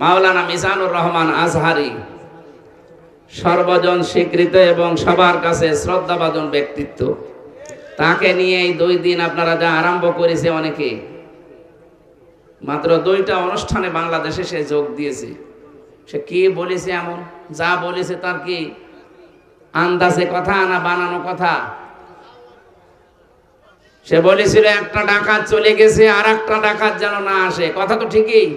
মাওলানা মিজানুর রহমান আজহারি সর্বজন স্বীকৃত এবং সবার কাছে শ্রদ্ধাভাজন ব্যক্তিত্ব। তাকে নিয়ে এই 2 দিন আপনারা যা আরম্ভ করেছে, অনেকে মাত্র 2টা অনুষ্ঠানে বাংলাদেশে সে যোগ দিয়েছে। সে কি বলেছে, এমন যা বলেছে তার কি আন্দাজে কথা না বানানো কথা? সে বলেছিল একটা ডাকাত চলে গেছে, আর একটা ডাকাত যেন না আসে। কথা তো ঠিকই।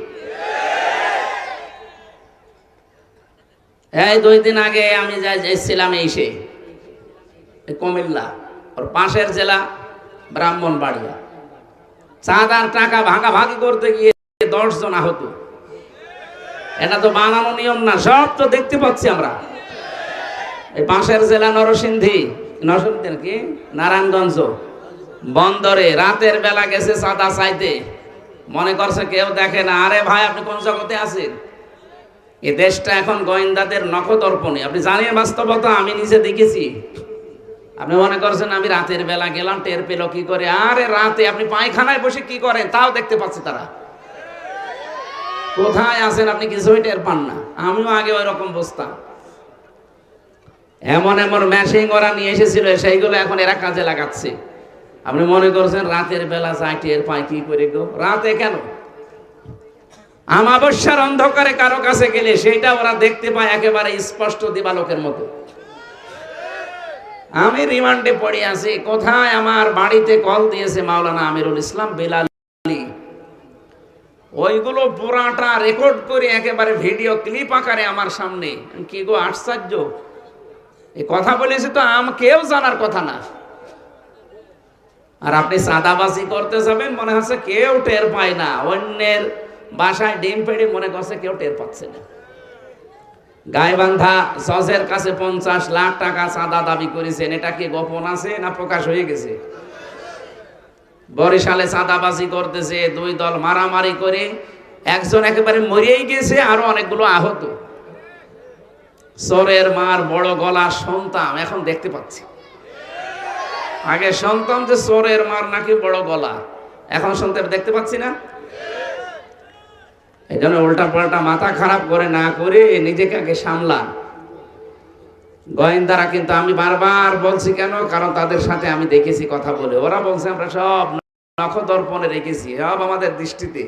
এই 2 দিন আগে আমি যাইছিলাম এসে কুমিল্লা, ওর পাশের জেলা ব্রাহ্মণবাড়িয়া। চাঁদার টাকা ভাগাভাগি করতে গিয়ে 10 জন আহত। এটা তো বানানো নিয়ম না, সব তো দেখতে পাচ্ছি আমরা। এই পাশের জেলা নরসিংদী কি নারায়ণগঞ্জ বন্দরে রাতের বেলা গেছে চাঁদা চাইতে, মনে করছে কেউ দেখে না। আরে ভাই, আপনি কোন জগতে আছেন? এই দেশটা এখন গোয়েন্দাদের নখদর্পণে। আপনি জানেন বাস্তবতা, আমি নিজে দেখেছি। আপনি মনে করছেন আমি রাতের বেলা গেলাম, টের পেল কি করে? আরে রাতে আপনি পায়খানায় বসে কি করেন তাও দেখতে পাচ্ছি তারা। কোথায় আছেন আপনি কিছুই টের পান না। আমিও আগে ওই রকম বুঝতাম। এমন এমন মেশিন ওরা নিয়ে এসেছিল, সেইগুলো এখন এরা কাজে লাগাচ্ছে। আপনি মনে করছেন রাতের বেলা যায় টের পায় কি করে গো? রাতে কেন? আমাবস্যার অন্ধকারে কারো কাছে গেলে সেইটা ওরা দেখতে পায় একেবারে স্পষ্ট দিবালোকের মতো। আমি রিমান্ডে পড়ে আছি। কোথায়? আমার বাড়িতে কল দিয়েছে মাওলানা আমিরুল ইসলাম বেলালি। ওইগুলো পুরাটা রেকর্ড করে একেবারে ভিডিও ক্লিপ আকারে আমার সামনে। কি গো আশ্চর্য! এই কথা বলেছি তো কেউ জানার কথা না। আর আপনি চাঁদাবাজি করতে যাবেন, মনে হচ্ছে কেউ টের পায় না। অন্যের বাসায় ডিম পেড়ে মনে করছে কেউ টের পাচ্ছে না। গাইবান্ধা জজের কাছে 50 লাখ টাকা চাঁদা দাবি করেছেন। এটা কি গোপন আছে না প্রকাশ হয়ে গেছে? বরিশালে চাঁদাবাজি করতেছে 2 দল মারামারি করে একজন একেবারে মরেই গেছে, আরো অনেকগুলো আহত। চোরের মার বড় গলা সন্তান এখন দেখতে পাচ্ছি। আগে শুনতাম যে চোরের মার নাকি বড় গলা, এখন শুনতে দেখতে পাচ্ছি না। এই জন্য উল্টা পাল্টা মাথা খারাপ করে না করে নিজেকে আগে সামলান। গোয়েন্দারা কিন্তু, আমি বারবার বলছি কেন, কারণ তাদের সাথে আমি দেখেছি কথা বলে। ওরা বলছে আমরা সব নখদর্পণে রেখেছি, সব আমাদের দৃষ্টিতে।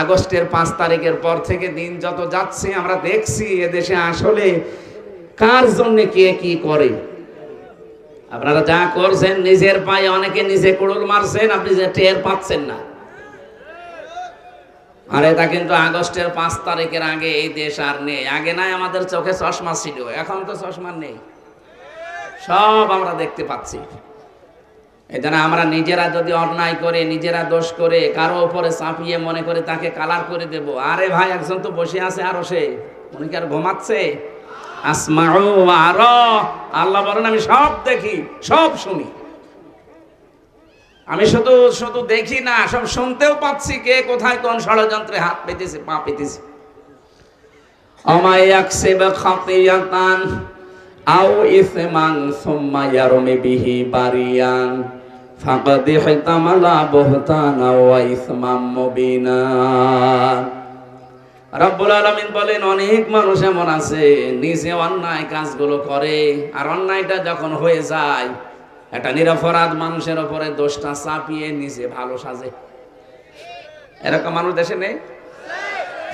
আগস্টের 5 তারিখের পর থেকে দিন যত যাচ্ছে আমরা দেখছি এদেশে আসলে কার জন্য কে কি করে। আপনারা যা করছেন নিজের পায়ে অনেকে নিজে কুড়ুল মারছেন, আপনি যে টের পাচ্ছেন না। আর এটা কিন্তু আগস্টের 5 তারিখের আগে এই দেশ আর নেই। আগে নাই আমাদের চোখে চশমা ছিল, এখন তো চশমা নেই, সব আমরা দেখতে পাচ্ছি। এই জন্য আমরা নিজেরা যদি অন্যায় করে, নিজেরা দোষ করে কারো উপরে চাপিয়ে মনে করে তাকে কালার করে দেব। আরে ভাই, একজন তো বসে আছে, আরো সে উনি কি আর ঘুমাচ্ছে? আসমাউ আরা, আল্লাহ বলেন আমি সব দেখি, সব শুনি। আমি শুধু শুধু দেখি না, সব শুনতেও পাচ্ছি কে কোথায় কোন ষড়যন্ত্রে হাত পেতেছে, পা পেতেছে। আমায়াকসিব খাতিয়াতান আও ইসমান সুম্মা ইয়ারমি বিহি বারিয়ান ফাকাদ ইহতামালা বুহতানা ওয়া ইসমাম মুবিনা। রব্বুল আলামিন বলেন অনেক মানুষ এমন আছে নিজে অন্যায় কাজগুলো করে, আর অন্যায়টা যখন হয়ে যায় একটা নিরপরাধ মানুষের উপরে দোষটা চাপিয়ে নিজে ভালো সাজে। এরকম মানুষ দেশে নেই?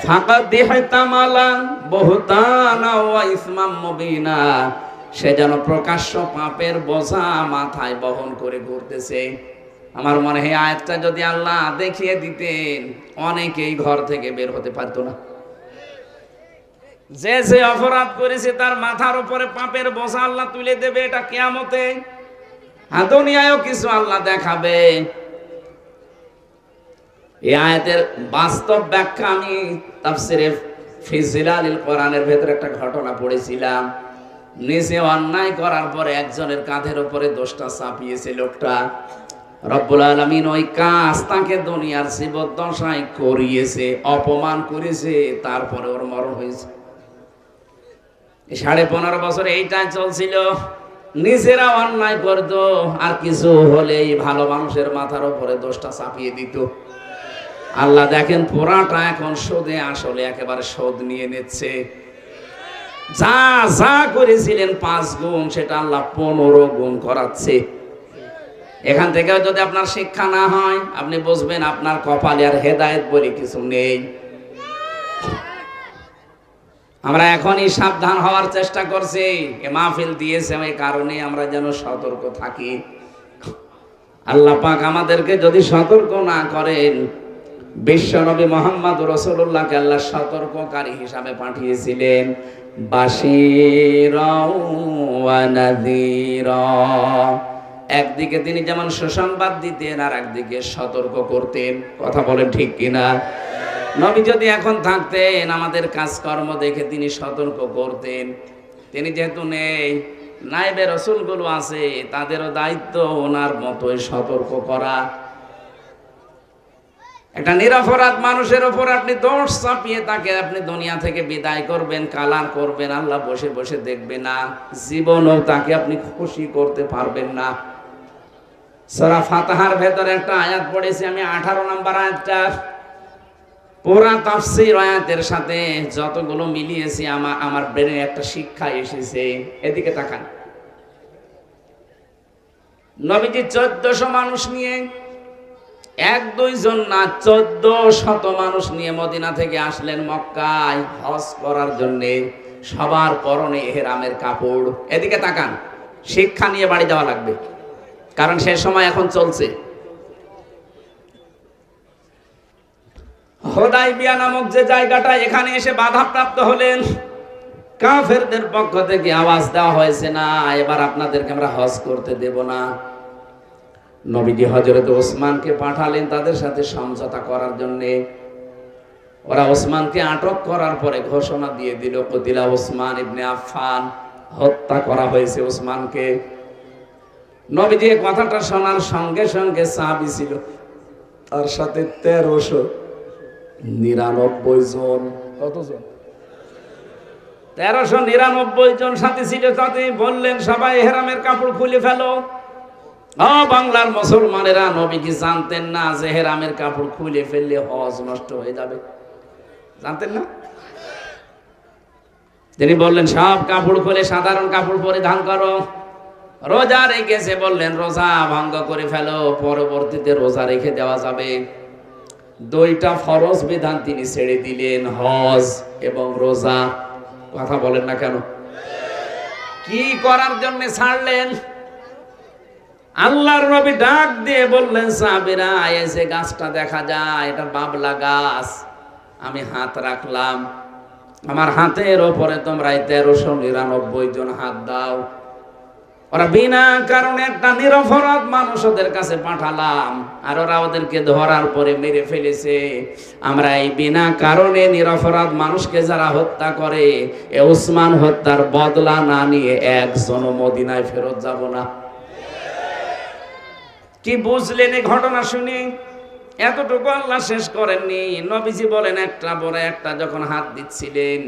ফাকাদ ইহতামালা বুহতানা ওয়া ইসমাম মুবিনা, সে যেন প্রকাশ্য পাপের বোঝা মাথায় বহন করে ঘুরতেছে। আমার মনে হয় আয়াতটা যদি আল্লাহ দেখিয়ে দিতেন অনেকেই ঘর থেকে বের হতে পারতো না। যে যে অপরাধ করেছে তার মাথার উপরে পাপের বোঝা আল্লাহ তুলে দেবে, এটা কিয়ামতে। দুনিয়ায়ও কিছু আল্লাহ দেখাবে। এই আয়াতের বাস্তব ব্যাখ্যা আমি তাফসিরে ফি জিলালিল কোরআনের ভেতরে একটা ঘটনা পড়েছিলাম। নিজে অন্যায় করার পরে একজনের কাঁধের উপরে দোষটা চাপিয়েছে লোকটা। রব্বুল আলামিন ওই কাজ তাকে দুনিয়ার জীবদ্দশায় করিয়েছে, অপমান করেছে, তারপরে ওর মরণ হয়েছে। 15.5 বছর এইটাই চলছিল। নিজেরা অন্যায় করত, আর কিছু হলেই ভালো মানুষের মাথার উপরে দোষটা চাপিয়ে দিত। আল্লাহ দেখেন পুরাটা এখন সুদে আসলে একেবারে সুদ নিয়ে নিচ্ছে। যা যা করেছিলেন 5 গুণ সেটা আল্লাহ 15 গুণ করাচ্ছে। এখান থেকে যদি আপনার শিক্ষা না হয় আপনি বুঝবেন আপনার কপালে আর হেদায়েত বলে কিছু নেই। আমরা এখনই সাবধান হওয়ার চেষ্টা করছি। এ মাহফিল দিয়েছে এই কারণে আমরা যেন সতর্ক থাকি। আল্লাহ পাক আমাদেরকে যদি সতর্ক না করেন, বিশ্বনবী মুহাম্মদ রাসূলুল্লাহকে আল্লাহ সতর্ককারী হিসাবে পাঠিয়েছিলেন, বাশীরা ওয়া নাযীরা। একদিকে তিনি যেমন সুসংবাদ দিতেন আর একদিকে সতর্ক করতেন। কথা বলেন ঠিক কিনা? নবী যদি এখন থাকতেন আমাদের কাজকর্ম দেখে তিনি সতর্ক করতেন। তিনি যেহেতু নেই, নায়েবে রাসূলগুলো আছে, তাদেরও দায়িত্ব ওনার মতোই সতর্ক করা। একটা নিরপরাধ মানুষের ওপর আপনি দোষ চাপিয়ে তাকে আপনি দুনিয়া থেকে বিদায় করবেন, কালার করবেন, আল্লাহ বসে বসে দেখবে না, জীবনেও তাকে আপনি খুশি করতে পারবেন না। সূরা ফাতিহার ভেতরে একটা আয়াত পড়েছি আমি, 18 নম্বর আয়াতটা। পুরা তাফসীর আয়াতের সাথে যতগুলো মিলিয়েছি আমার ব্রেনে একটা শিক্ষা এসেছে। এদিকে তাকান। নবীজি 1400 মানুষ নিয়ে, 1-2 জন না 1400 মানুষ নিয়ে মদিনা থেকে আসলেন মক্কায় হজ করার জন্য। সবার পরনে ইহরামের কাপড়। এদিকে তাকান, শিক্ষা নিয়ে বাড়ি যাওয়া লাগবে, কারণ সে সময় এখন চলছে। হুদাইবিয়া নামক যে জায়গাটা, এখানে এসে বাধাপ্রাপ্ত হলেন। কাফেরদের পক্ষ থেকে আওয়াজ দেওয়া হয়েছে, না এবার আপনাদেরকে আমরা হজ করতে দেব না। নবীজি হযরত ওসমানকে পাঠালেন তাদের সাথে সমঝোতা করার জন্য। ওরা ওসমানকে আটক করার পরে ঘোষণা দিয়ে দিল, কুতিলা ওসমান ইবনে আফফান, হত্যা করা হয়েছে ওসমানকে। নবীজি এই কথাটা শোনার সঙ্গে সঙ্গে সাহাবী ছিল তার সাথে 1399 জন। কতজন? 1399 জন সাথী ছিল। তাতে বললেন সবাই ইহরামের কাপড় খুলে ফেলো। বাংলার মুসলমানেরা, নবী কি জানতেন না যে ইহরামের কাপড় খুলে ফেললে হজ নষ্ট হয়ে যাবে? জানতেন না? তিনি বললেন সব কাপড় খুলে সাধারণ কাপড় পরিধান করো। রোজা রেখেছে, বললেন রোজা ভঙ্গ করে ফেলো, পরবর্তীতে রোজা রেখে দেওয়া যাবে। 2টা ফরজ বিধান তিনি ছেড়ে দিলেন, হজ এবং রোজা। কথা বলেন না কেন? কি করার জন্য ছাড়লেন? আল্লাহর নবী ডাক দিয়ে বললেন, সাহাবীরা এসে গাছটা দেখা যায়, এটা বাবলা গাছ। আমি হাত রাখলাম, আমার হাতের ওপরে তোমরা 1399 জন হাত দাও। ওরা বিনা কারণে একটা নিরপরাধ মানুষ ওদের কাছে পাঠালাম, আর ওরা ওদেরকে ধরার পরে মেরে ফেলেছে। আমরা এই বিনা কারণে নিরপরাধ মানুষকে যারা হত্যা করে, এ ওসমান হত্যার বদলা না নিয়ে একজন মদিনায় ফেরত যাব না। কি বুঝলেন এই ঘটনা শুনে? এতটুকু আল্লাহ শেষ করেননি। নবীজি বলেন, একটা পরে একটা যখন হাত দিচ্ছিলেন,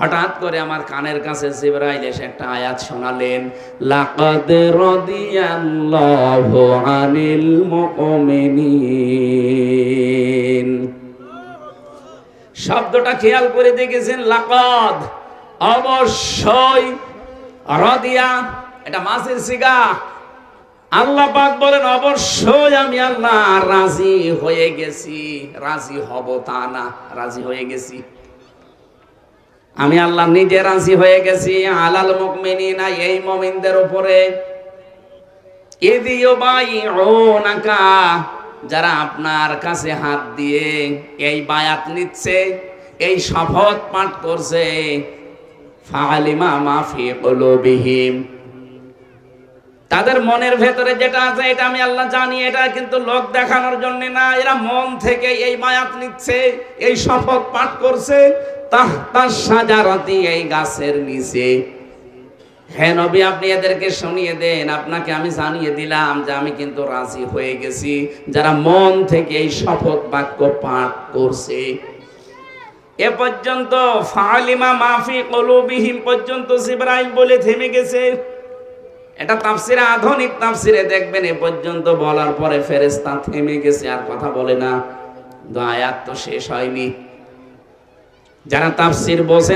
হঠাৎ করে আমার কানের কাছে জিবরাইল এসে একটা আয়াত শোনালেন, লাকাদ রাদিয়াল্লাহু আনিল মুমিনিন। শব্দটা খেয়াল করে দেখেছেন? লাকাদ, অবশ্যই, রাদিয়া এটা মাসের সিগা। আল্লাহ পাক বলেন অবশ্যই আমি আল্লাহ রাজি হয়ে গেছি। রাজি হব তা না, রাজি হয়ে গেছি। আমি আল্লাহ নিজে রাজি হয়ে গেছি। আলাল মুমিনিনা, এই মুমিনদের উপরে, ইযি ইউবাইউনাকা, যারা আপনার কাছে হাত দিয়ে এই বায়াত নিচ্ছে, এই শপথ পাঠ করছে, ফাআলিমা মা ফি কুলুবিহিম, তাদের মনের ভেতরে যেটা আছে এটা আমি আল্লাহ জানি। এটা কিন্তু লোক দেখানোর জন্য না, এরা মন থেকে এই বায়াত নিচ্ছে, এই শপথ পাঠ করছে। তাহতা শাজারাতি, এই গাছের নিচে। হে নবী, আপনি এদেরকে শুনিয়ে দেন, আপনাকে আমি জানিয়ে দিলাম যে আমি কিন্তু রাজি হয়ে গেছি। যারা মন থেকে এই শপথ বাক্য পাঠ করছে। এ পর্যন্ত ফালিমা মাফি কুলুবিহিম পর্যন্ত জিবরাইল বলে থেমে গেছে। এটা তাফসিরে, আধুনিক তাফসিরে দেখবেন এ পর্যন্ত বলার পরে ফেরেশতা থেমে গেছে, আর কথা বলে না। আয়াত তো শেষ হয়নি। যারা তাফসীর বোঝেন